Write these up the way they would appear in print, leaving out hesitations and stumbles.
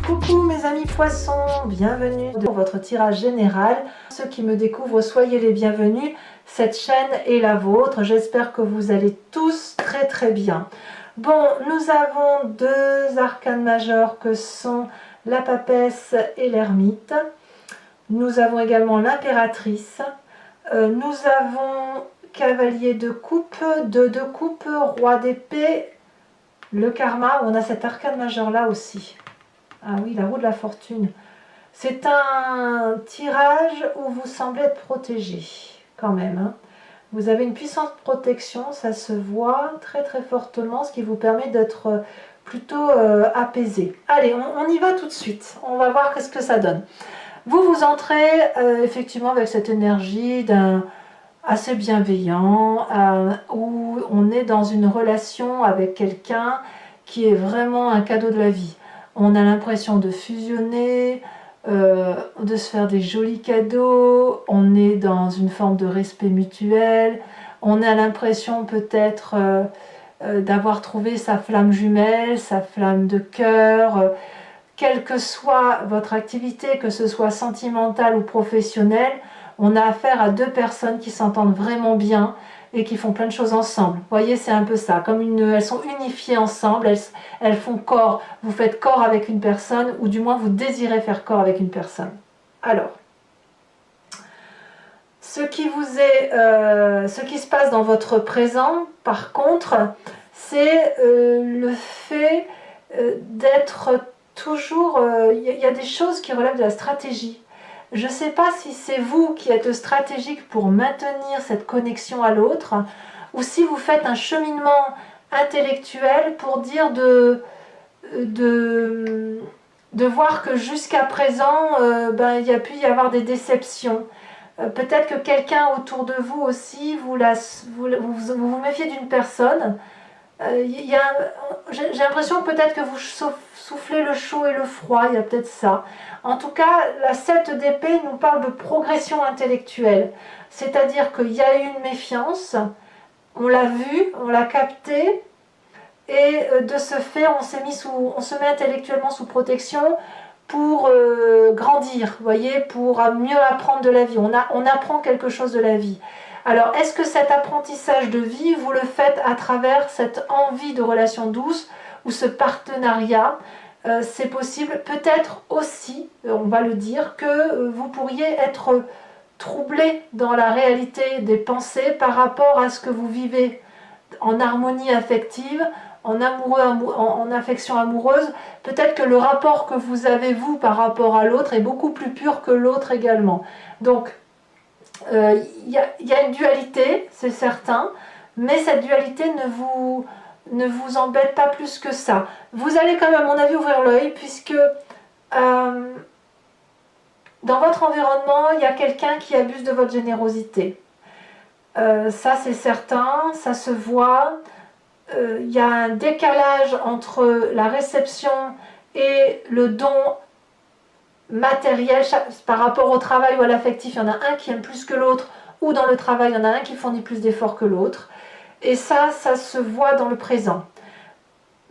Coucou mes amis poissons, bienvenue dans votre tirage général. Ceux qui me découvrent, soyez les bienvenus. Cette chaîne est la vôtre. J'espère que vous allez tous très bien. Bon, nous avons deux arcanes majeurs que sont la papesse et l'ermite. Nous avons également l'impératrice. Nous avons cavalier de coupe, de coupe, roi d'épée, le karma. On a cet arcane majeur là aussi. Ah oui, la roue de la fortune. C'est un tirage où vous semblez être protégé, quand même. Hein. Vous avez une puissante protection, ça se voit très fortement, ce qui vous permet d'être plutôt apaisé. Allez, on y va tout de suite. On va voir qu'est-ce que ça donne. Vous entrez effectivement avec cette énergie d'un assez bienveillant, où on est dans une relation avec quelqu'un qui est vraiment un cadeau de la vie. On a l'impression de fusionner, de se faire des jolis cadeaux, on est dans une forme de respect mutuel, on a l'impression peut-être d'avoir trouvé sa flamme jumelle, sa flamme de cœur, quelle que soit votre activité, que ce soit sentimentale ou professionnelle, on a affaire à deux personnes qui s'entendent vraiment bien et qui font plein de choses ensemble. Vous voyez, c'est un peu ça. Comme elles sont unifiées ensemble, elles font corps. Vous faites corps avec une personne, ou du moins vous désirez faire corps avec une personne. Alors, ce qui se passe dans votre présent, par contre, c'est le fait d'être toujours... Il y a des choses qui relèvent de la stratégie. Je ne sais pas si c'est vous qui êtes stratégique pour maintenir cette connexion à l'autre, ou si vous faites un cheminement intellectuel pour dire de voir que jusqu'à présent, il y a pu y avoir des déceptions. Peut-être que quelqu'un autour de vous aussi, vous vous méfiez d'une personne. J'ai l'impression peut-être que vous soufflez le chaud et le froid, il y a peut-être ça. En tout cas, la 7 d'épée nous parle de progression intellectuelle. C'est-à-dire qu'il y a eu une méfiance, on l'a vu, on l'a capté, et de ce fait, on se met intellectuellement sous protection pour grandir, voyez, pour mieux apprendre de la vie. On apprend quelque chose de la vie. Alors, est-ce que cet apprentissage de vie, vous le faites à travers cette envie de relation douce ou ce partenariat? C'est possible. Peut-être aussi, on va le dire, que vous pourriez être troublé dans la réalité des pensées par rapport à ce que vous vivez en harmonie affective, en affection amoureuse. Peut-être que le rapport que vous avez, vous, par rapport à l'autre est beaucoup plus pur que l'autre également. Donc, il y a une dualité, c'est certain, mais cette dualité ne vous embête pas plus que ça. Vous allez quand même, à mon avis, ouvrir l'œil, puisque dans votre environnement, il y a quelqu'un qui abuse de votre générosité. Ça, c'est certain, ça se voit. Il y a un décalage entre la réception et le don matériel par rapport au travail ou à l'affectif. Il y en a un qui aime plus que l'autre, ou dans le travail, il y en a un qui fournit plus d'efforts que l'autre. Et ça se voit dans le présent.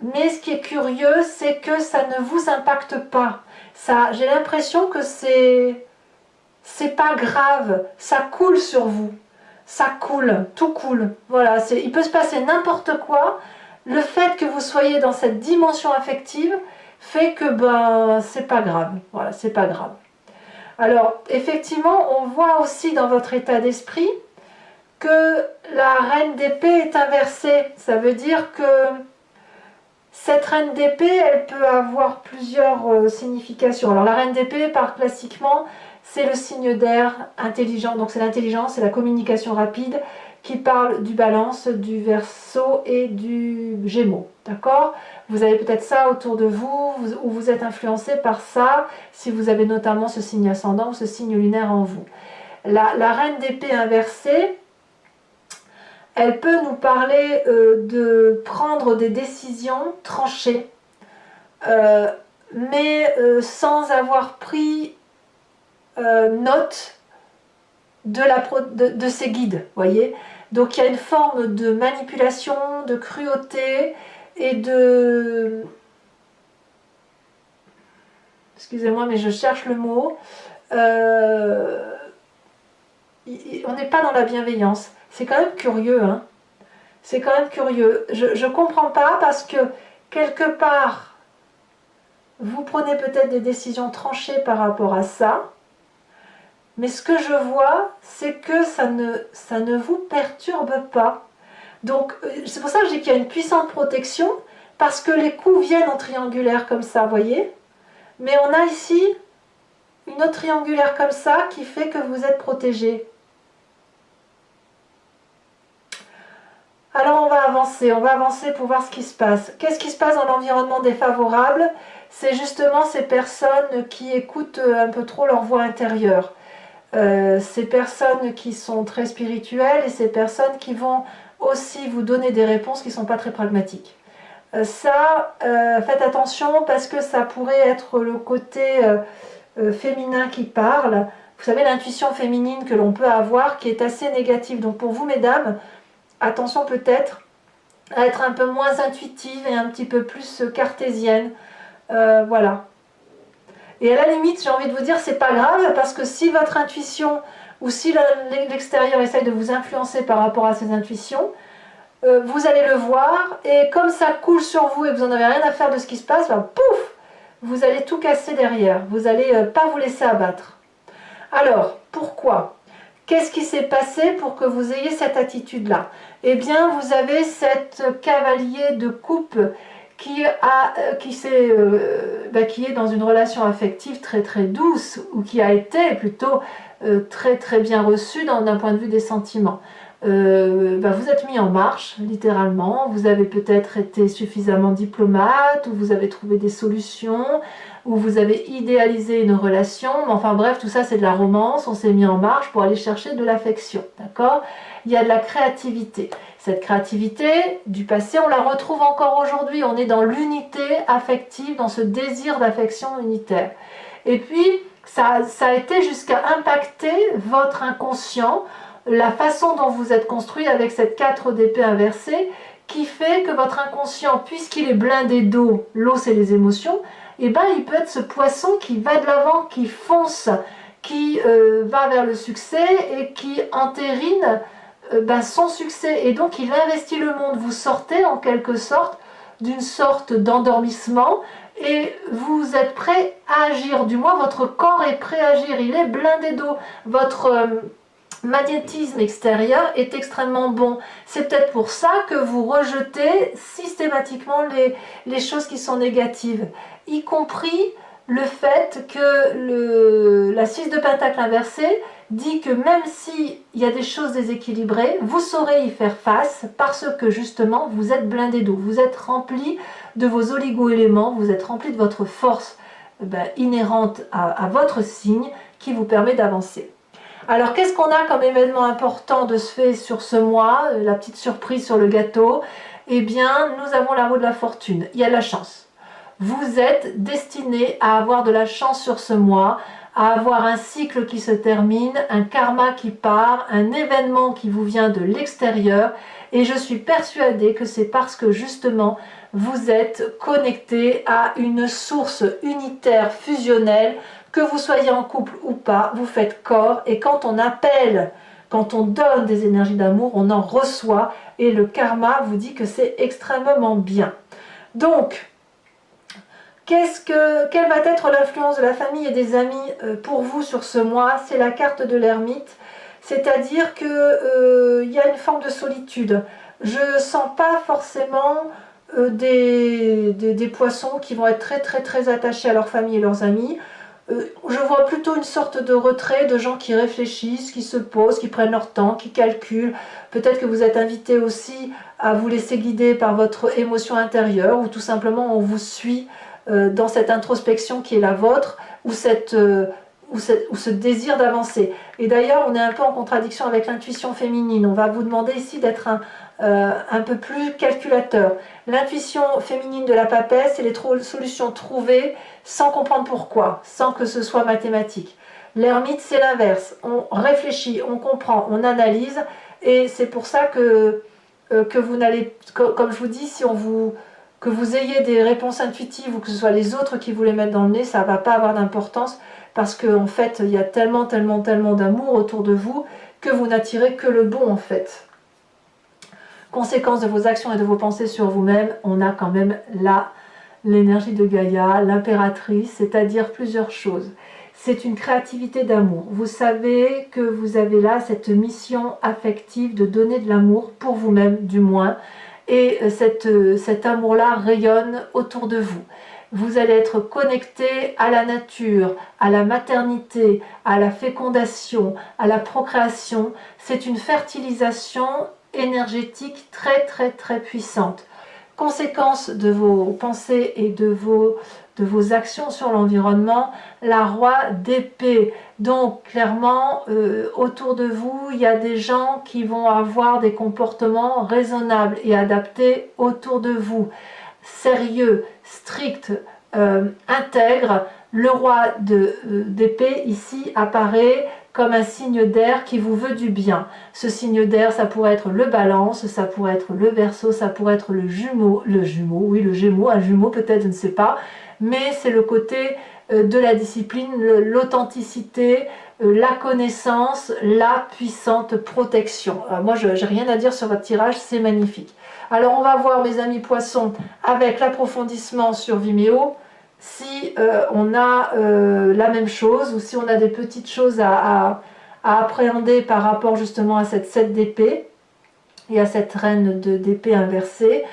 Mais ce qui est curieux, c'est que ça ne vous impacte pas. J'ai l'impression que c'est pas grave, ça coule sur vous. Ça coule, tout coule. Voilà, il peut se passer n'importe quoi. Le fait que vous soyez dans cette dimension affective fait que c'est pas grave. Voilà, c'est pas grave. Alors, effectivement, on voit aussi dans votre état d'esprit que la reine d'épée est inversée. Ça veut dire que cette reine d'épée, elle peut avoir plusieurs significations. Alors, la reine d'épée, classiquement, c'est le signe d'air intelligent. Donc, c'est l'intelligence, c'est la communication rapide qui parle du balance, du verseau et du gémeaux. D'accord? Vous avez peut-être ça autour de vous, ou vous êtes influencé par ça, si vous avez notamment ce signe ascendant ou ce signe lunaire en vous. La reine d'épée inversée, elle peut nous parler de prendre des décisions tranchées, mais sans avoir pris note de ses guides, voyez. Donc il y a une forme de manipulation, de cruauté et de excusez-moi, mais je cherche le mot, on n'est pas dans la bienveillance. C'est quand même curieux, hein. C'est quand même curieux. Je ne comprends pas parce que, quelque part, vous prenez peut-être des décisions tranchées par rapport à ça, mais ce que je vois, c'est que ça ne vous perturbe pas. Donc, c'est pour ça que je dis qu'il y a une puissante protection, parce que les coups viennent en triangulaire comme ça, vous voyez. Mais on a ici une autre triangulaire comme ça qui fait que vous êtes protégé. Alors on va avancer pour voir ce qui se passe. Qu'est-ce qui se passe dans l'environnement défavorable? C'est justement ces personnes qui écoutent un peu trop leur voix intérieure. Ces personnes qui sont très spirituelles et ces personnes qui vont aussi vous donner des réponses qui ne sont pas très pragmatiques. Faites attention parce que ça pourrait être le côté féminin qui parle. Vous savez, l'intuition féminine que l'on peut avoir qui est assez négative. Donc pour vous, mesdames, attention peut-être à être un peu moins intuitive et un petit peu plus cartésienne. Voilà. Et à la limite, j'ai envie de vous dire, c'est pas grave, parce que si votre intuition, ou si l'extérieur essaye de vous influencer par rapport à ces intuitions, vous allez le voir, et comme ça coule sur vous et que vous n'en avez rien à faire de ce qui se passe, ben, pouf, vous allez tout casser derrière. Vous n'allez pas vous laisser abattre. Alors, pourquoi? Qu'est-ce qui s'est passé pour que vous ayez cette attitude-là? Eh bien, vous avez cette cavalier de coupe qui est dans une relation affective très très douce, ou qui a été plutôt très très bien reçue d'un point de vue des sentiments. Vous êtes mis en marche, littéralement. Vous avez peut-être été suffisamment diplomate, ou vous avez trouvé des solutions, ou vous avez idéalisé une relation. Mais enfin bref, tout ça c'est de la romance. On s'est mis en marche pour aller chercher de l'affection. D'accord? Il y a de la créativité. Cette créativité du passé, on la retrouve encore aujourd'hui. On est dans l'unité affective, dans ce désir d'affection unitaire. Et puis, ça a été jusqu'à impacter votre inconscient, la façon dont vous êtes construit avec cette 4 d'épée inversée, qui fait que votre inconscient, puisqu'il est blindé d'eau, l'eau c'est les émotions, et il peut être ce poisson qui va de l'avant, qui fonce, qui va vers le succès et qui entérine son succès. Et donc il investit le monde. Vous sortez en quelque sorte d'une sorte d'endormissement et vous êtes prêt à agir. Du moins votre corps est prêt à agir. Il est blindé d'eau. Votre magnétisme extérieur est extrêmement bon. C'est peut-être pour ça que vous rejetez systématiquement les choses qui sont négatives, y compris le fait que la 6 de pentacle inversée dit que même s'il y a des choses déséquilibrées, vous saurez y faire face parce que justement vous êtes blindé d'eau, vous êtes rempli de vos oligo-éléments, vous êtes rempli de votre force inhérente à votre signe qui vous permet d'avancer. Alors qu'est-ce qu'on a comme événement important de se faire sur ce mois, la petite surprise sur le gâteau? Eh bien nous avons la roue de la fortune, il y a de la chance. Vous êtes destiné à avoir de la chance sur ce mois, à avoir un cycle qui se termine, un karma qui part, un événement qui vous vient de l'extérieur. Et je suis persuadée que c'est parce que justement vous êtes connecté à une source unitaire, fusionnelle, que vous soyez en couple ou pas, vous faites corps. Et quand on appelle, quand on donne des énergies d'amour, on en reçoit. Et le karma vous dit que c'est extrêmement bien. Donc, quelle va être l'influence de la famille et des amis pour vous sur ce mois? C'est la carte de l'ermite, c'est-à-dire qu'il y a une forme de solitude. Je ne sens pas forcément des poissons qui vont être très très très attachés à leur famille et leurs amis. Je vois plutôt une sorte de retrait de gens qui réfléchissent, qui se posent, qui prennent leur temps, qui calculent. Peut-être que vous êtes invité aussi à vous laisser guider par votre émotion intérieure, ou tout simplement on vous suit dans cette introspection qui est la vôtre, ou ce désir d'avancer. Et d'ailleurs, on est un peu en contradiction avec l'intuition féminine. On va vous demander ici d'être un peu plus calculateur. L'intuition féminine de la papesse, c'est les solutions trouvées sans comprendre pourquoi, sans que ce soit mathématique. L'ermite, c'est l'inverse. On réfléchit, on comprend, on analyse, et c'est pour ça que vous n'allez, comme je vous dis, Que vous ayez des réponses intuitives ou que ce soit les autres qui vous les mettent dans le nez, ça ne va pas avoir d'importance parce qu'en fait, il y a tellement d'amour autour de vous que vous n'attirez que le bon en fait. Conséquence de vos actions et de vos pensées sur vous-même, on a quand même là l'énergie de Gaïa, l'impératrice, c'est-à-dire plusieurs choses. C'est une créativité d'amour. Vous savez que vous avez là cette mission affective de donner de l'amour pour vous-même du moins. Et cet amour-là rayonne autour de vous. Vous allez être connecté à la nature, à la maternité, à la fécondation, à la procréation. C'est une fertilisation énergétique très puissante. Conséquence de vos pensées et de vos actions sur l'environnement, la roi d'épée. Donc clairement, autour de vous, il y a des gens qui vont avoir des comportements raisonnables et adaptés autour de vous. Sérieux, strict, intègre. Le roi d'épée ici apparaît comme un signe d'air qui vous veut du bien. Ce signe d'air, ça pourrait être le balance, ça pourrait être le verseau, ça pourrait être le gémeau, un jumeau peut-être, je ne sais pas, mais c'est le côté de la discipline, l'authenticité, la connaissance, la puissante protection. Moi, je n'ai rien à dire sur votre tirage, c'est magnifique. Alors, on va voir, mes amis poissons, avec l'approfondissement sur Vimeo, si on a la même chose ou si on a des petites choses à appréhender par rapport justement à cette 7 d'épée et à cette reine d'épée inversée.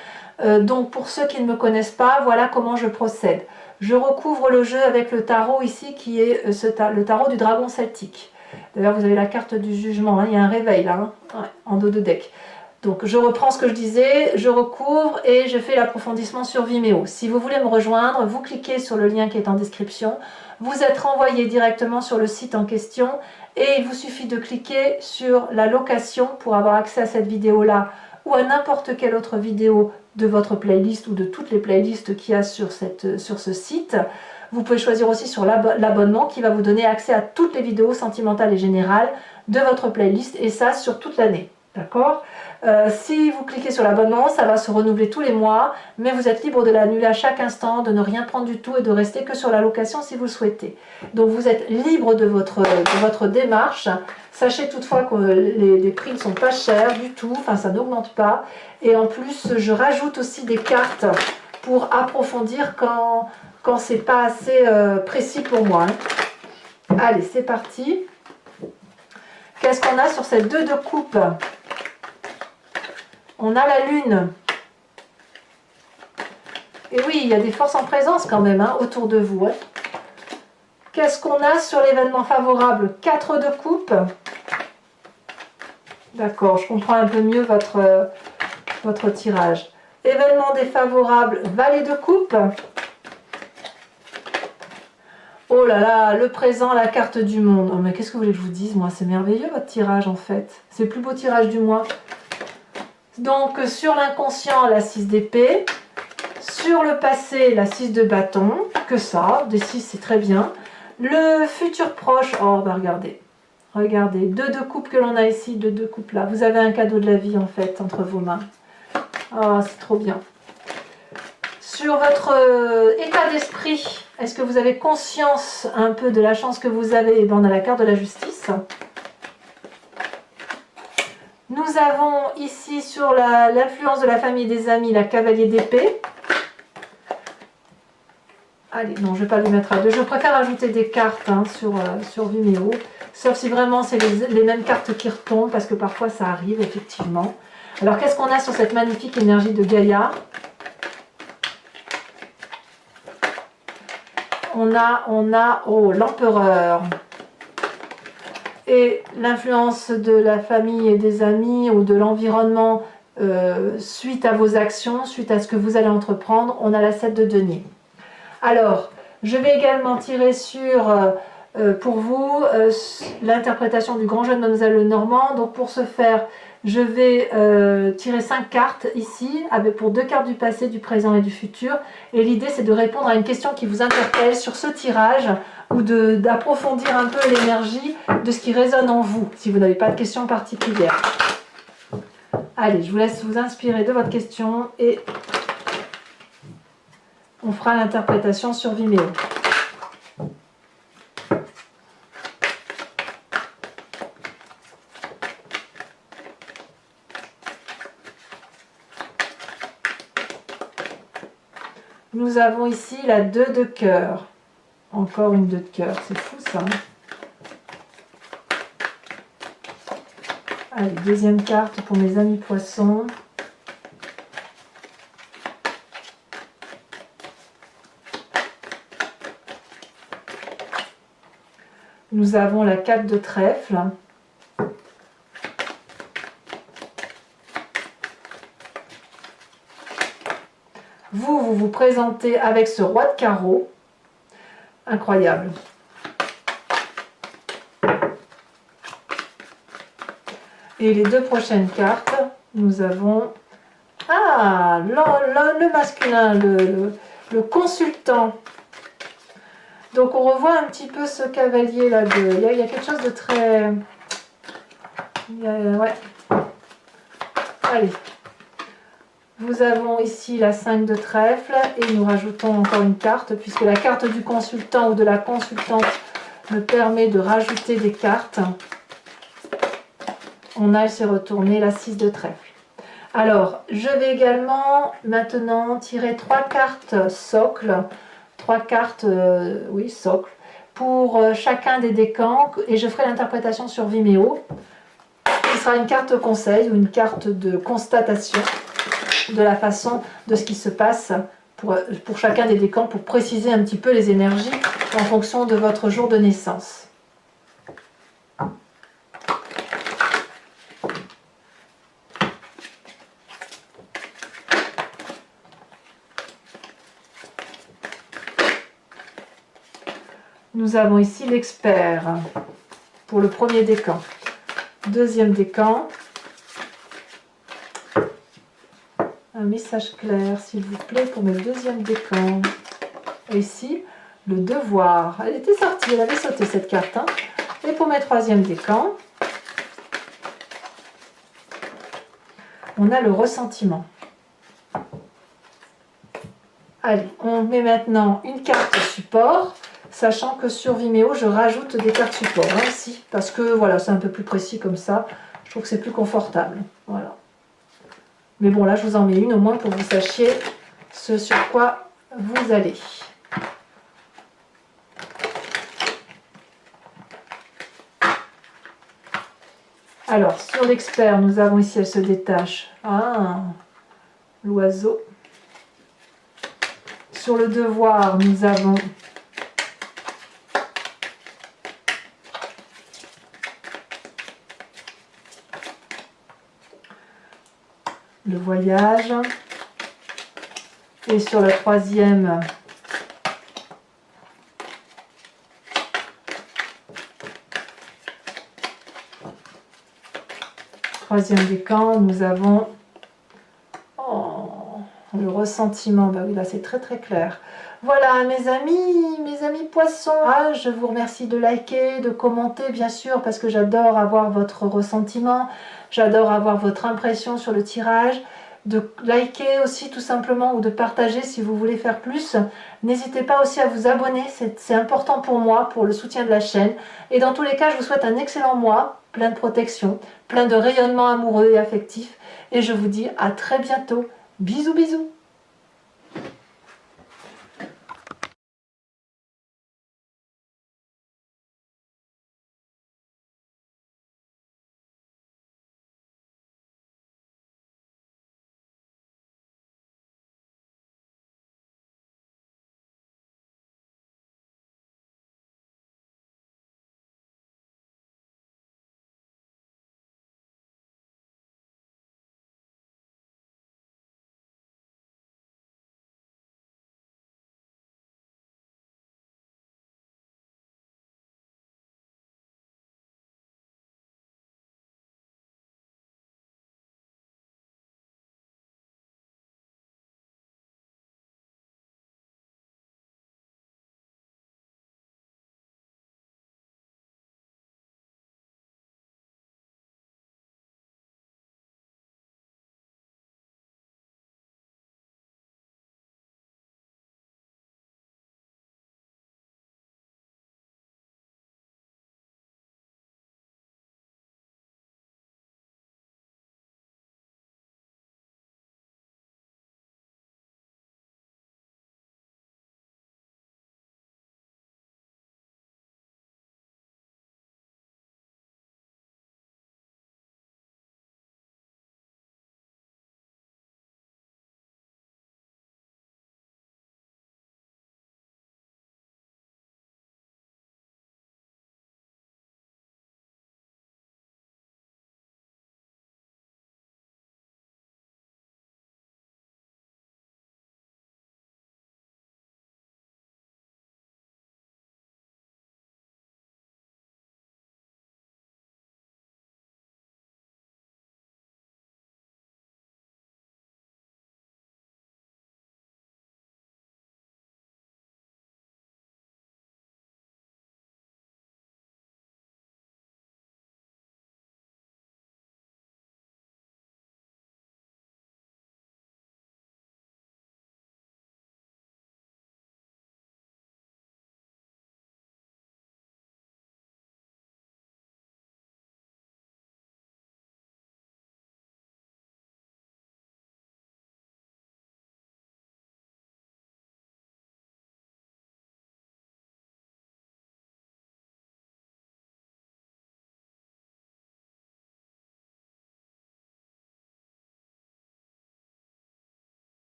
Donc pour ceux qui ne me connaissent pas, voilà comment je procède. Je recouvre le jeu avec le tarot ici qui est le tarot du dragon celtique. D'ailleurs vous avez la carte du jugement, hein, il y a un réveil là, hein, ouais, en dos de deck. Donc je reprends ce que je disais, je recouvre et je fais l'approfondissement sur Vimeo. Si vous voulez me rejoindre, vous cliquez sur le lien qui est en description. Vous êtes renvoyé directement sur le site en question et il vous suffit de cliquer sur la location pour avoir accès à cette vidéo-là ou à n'importe quelle autre vidéo de votre playlist ou de toutes les playlists qu'il y a sur ce site. Vous pouvez choisir aussi sur l'abonnement qui va vous donner accès à toutes les vidéos sentimentales et générales de votre playlist et ça sur toute l'année. D'accord ? Si vous cliquez sur l'abonnement, ça va se renouveler tous les mois, mais vous êtes libre de l'annuler à chaque instant, de ne rien prendre du tout et de rester que sur la location si vous le souhaitez. Donc vous êtes libre de votre démarche. Sachez toutefois que les prix ne sont pas chers du tout, enfin ça n'augmente pas. Et en plus, je rajoute aussi des cartes pour approfondir quand c'est pas assez précis pour moi. Hein. Allez, c'est parti. Qu'est-ce qu'on a sur cette 2 de coupe ? On a la lune. Et oui, il y a des forces en présence quand même hein, autour de vous. Hein. Qu'est-ce qu'on a sur l'événement favorable ? 4 de coupe. D'accord, je comprends un peu mieux votre tirage. Événement défavorable, valet de coupe. Oh là là, le présent, la carte du monde. Oh mais qu'est-ce que vous voulez que je vous dise, moi? C'est merveilleux votre tirage en fait. C'est le plus beau tirage du mois. Donc sur l'inconscient, la 6 d'épée. Sur le passé, la 6 de bâton. Que ça, des 6 c'est très bien. Le futur proche, oh bah regardez. Regardez, 2 de coupe que l'on a ici, 2 de coupe là. Vous avez un cadeau de la vie en fait entre vos mains. Oh, c'est trop bien. Sur votre état d'esprit, est-ce que vous avez conscience un peu de la chance que vous avez? Et bien, on a la carte de la justice. Nous avons ici sur l'influence de la famille et des amis, la cavalier d'épée. Allez, non, je ne vais pas les mettre à deux. Je préfère ajouter des cartes hein, sur Vimeo. Sauf si vraiment c'est les mêmes cartes qui retombent, parce que parfois ça arrive, effectivement. Alors, qu'est-ce qu'on a sur cette magnifique énergie de Gaïa? On a oh, l'empereur. Et l'influence de la famille et des amis ou de l'environnement suite à vos actions, suite à ce que vous allez entreprendre, on a la 7 de denier. Alors, je vais également tirer sur, pour vous, l'interprétation du grand jeu de Mademoiselle Lenormand. Donc pour ce faire, je vais tirer 5 cartes ici, pour 2 cartes du passé, du présent et du futur. Et l'idée, c'est de répondre à une question qui vous interpelle sur ce tirage ou d'approfondir un peu l'énergie de ce qui résonne en vous, si vous n'avez pas de question particulière. Allez, je vous laisse vous inspirer de votre question et On fera l'interprétation sur Vimeo. Nous avons ici la 2 de cœur. Encore une 2 de cœur, c'est fou ça. Allez, deuxième carte pour mes amis poissons. Nous avons la 4 de trèfle. Vous vous présentez avec ce roi de carreau. Incroyable. Et les deux prochaines cartes, nous avons le masculin, le consultant. Donc on revoit un petit peu ce cavalier là. Il y a quelque chose de très... ouais. Allez. Nous avons ici la 5 de trèfle et nous rajoutons encore une carte puisque la carte du consultant ou de la consultante me permet de rajouter des cartes. On a, elle s'est retournée, la 6 de trèfle. Alors, je vais également maintenant tirer 3 cartes socle, 3 cartes, oui, socle, pour chacun des décans et je ferai l'interprétation sur Vimeo. Ce sera une carte conseil ou une carte de constatation de la façon de ce qui se passe pour chacun des décans pour préciser un petit peu les énergies en fonction de votre jour de naissance. Nous avons ici l'expert pour le premier décan. Deuxième décan. Un message clair, s'il vous plaît, pour mes deuxième décan. Et ici, le devoir. Elle était sortie, elle avait sauté cette carte. Hein. Et pour mes troisième décans, on a le ressentiment. Allez, on met maintenant une carte support. Sachant que sur Vimeo, je rajoute des cartes support hein, ici, parce que voilà, c'est un peu plus précis comme ça. Je trouve que c'est plus confortable. Voilà. Mais bon, là, je vous en mets une au moins pour que vous sachiez ce sur quoi vous allez. Alors, sur l'expert, nous avons ici, elle se détache. Ah, l'oiseau. Sur le devoir, nous avons... le voyage. Et sur la troisième, décan, nous avons le ressentiment. Bah oui, là c'est très très clair. Voilà mes amis poissons. Je vous remercie de liker, de commenter bien sûr parce que j'adore avoir votre ressentiment. J'adore avoir votre impression sur le tirage. De liker aussi tout simplement ou de partager si vous voulez faire plus. N'hésitez pas aussi à vous abonner, c'est important pour moi, pour le soutien de la chaîne. Et dans tous les cas, je vous souhaite un excellent mois, plein de protection, plein de rayonnement amoureux et affectif. Et je vous dis à très bientôt. Bisous bisous.